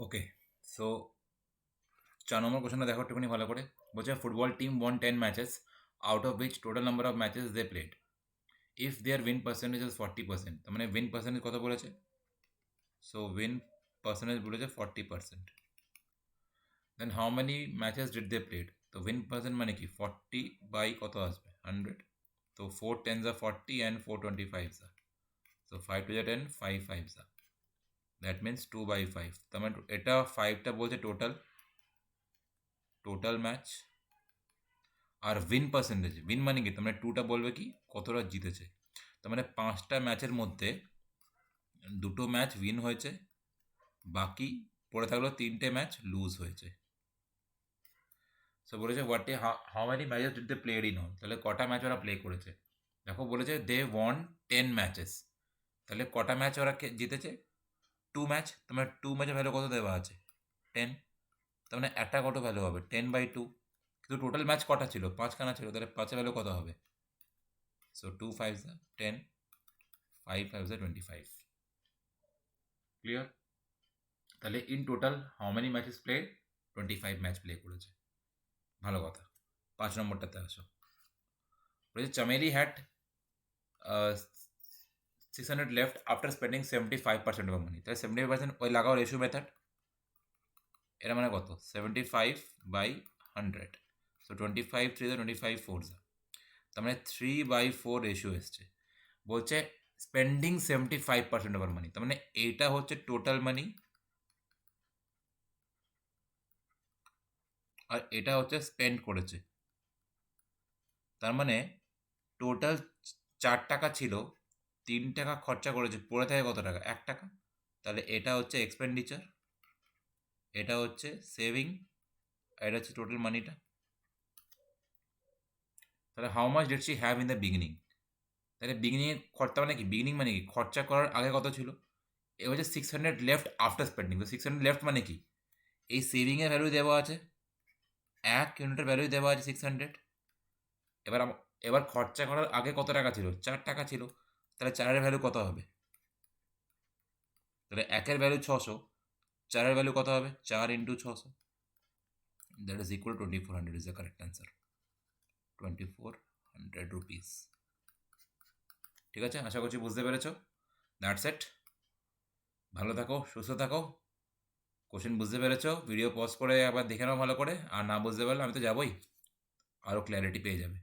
ওকে, so 4 নম্বর কোশ্চেনটা দেখো একটুখানি ভালো করে। বলছে football team won 10 matches out of which total number of matches they played if their win percentage is 40%। তার মানে উইন পার্সেন্টেজ কত বলেছে? সো উইন পার্সেন্টেজ বলেছে 40%। Then how many matches did they played? তো উইন পার্সেন্ট মানে কি 40 by কত আসবে 100। তো 4 10s are 40 and 4 25s are, so 5 to the 10 5 5s are, that means 2/5। তার মানে এটা 5টা বলছে টোটাল টোটাল ম্যাচ, আর উইন পার্সেন্টেজ উইন মানে কি তার মানে 2টা বলবে কি কতটা জিতেছে। তার মানে 5টা ম্যাচের মধ্যে 2টো ম্যাচ উইন হয়েছে, বাকি পড়ে থাকলো 3টে ম্যাচ লুজ হয়েছে। সো বলেছে what how many matches did they played in all, তাহলে কটা ম্যাচ ওরা প্লে করেছে। দেখো বলেছে দে ওয়ান 10 ম্যাচেস, তাহলে কটা ম্যাচ ওরা জিতেছে 2 ম্যাচ। তার মানে 2 ম্যাচের ভ্যালু কত দেওয়া আছে 10। তার মানে একটা কত ভ্যালু হবে 10/2। কিন্তু টোটাল ম্যাচ কটা ছিল 5খানা ছিল, তাহলে 5এর ভ্যালু কত হবে? So 2 5s are 10, 5 5s are 25। Clear? তাহলে in total how many matches play 25 match play করেছে। ভালো কথা। 5 নম্বরটাতে আসো। বলেছে Chameli had 600 left after spending 75% of মানি। তাহলে 75% ওই লাগাও রেশিও মেথড। এটা মানে কত 75/100। সো 25 3 25 4 তার মানে 3/4 রেশিও এসছে। বলছে স্পেন্ডিং 75% অফ মানি, তার মানে এইটা হচ্ছে টোটাল মানি আর এটা হচ্ছে স্পেন্ড করেছে। তার মানে টোটাল 4 টাকা ছিল, 3 টাকা খরচা করেছে, পড়ে থাকে কত টাকা 1 টাকা। তাহলে এটা হচ্ছে এক্সপেন্ডিচার, এটা হচ্ছে সেভিং, আর এটা হচ্ছে টোটাল মানিটা। তাহলে how much did she have in the beginning? তাহলে বিগিনিংয়ে খরচা মানে কি, বিগিনিং মানে কি খরচা করার আগে কত ছিল। এ হচ্ছে 600 লেফট আফটার স্পেন্ডিং। তো 600 লেফট মানে কি এই সেভিংয়ের ভ্যালু দেওয়া আছে, 1 ইউনিটের ভ্যালু দেওয়া আছে 600। এবার এবার খরচা করার আগে কত টাকা ছিল 4 টাকা ছিল, তাহলে 4-এর ভ্যালু কত হবে? তাহলে 1-এর ভ্যালু 600, 4-এর ভ্যালু কত হবে 4 into 600, that is equal 2400 is the correct answer. 2400 rupees. ঠিক আছে, আশা করছি বুঝতে পেরেছ। That's it. ভালো থাকো, সুস্থ থাকো। কোশ্চেন বুঝতে পেরেছ ভিডিও পজ করে একবার দেখে নাও ভালো করে, আর না বুঝতে পারলে আমি তো যাবোই, আরও ক্ল্যারিটি পেয়ে যাবে।